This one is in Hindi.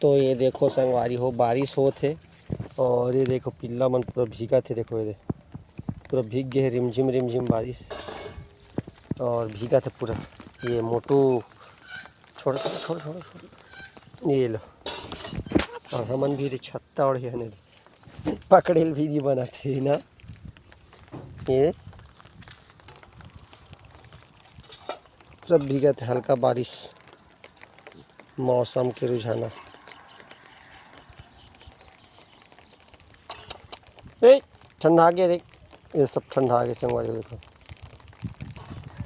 तो ये देखो संगवारी हो बारिश हो थे और ये देखो पिल्ला मन पूरा भीगा थे। देखो ये पूरा भीग गए रिमझिम रिमझिम बारिश और भीगा था पूरा। ये मोटू छोड़ छोड़ छोड़ छोड़ छोड़ ये लो। और हमन भी छत्ता और है पकड़ेल भी नहीं बना थे ना। ये सब भीगा थे हल्का बारिश मौसम के रुझाना। ठंडा आ गया देख ये सब ठंडा आ गया संगवारी देखो।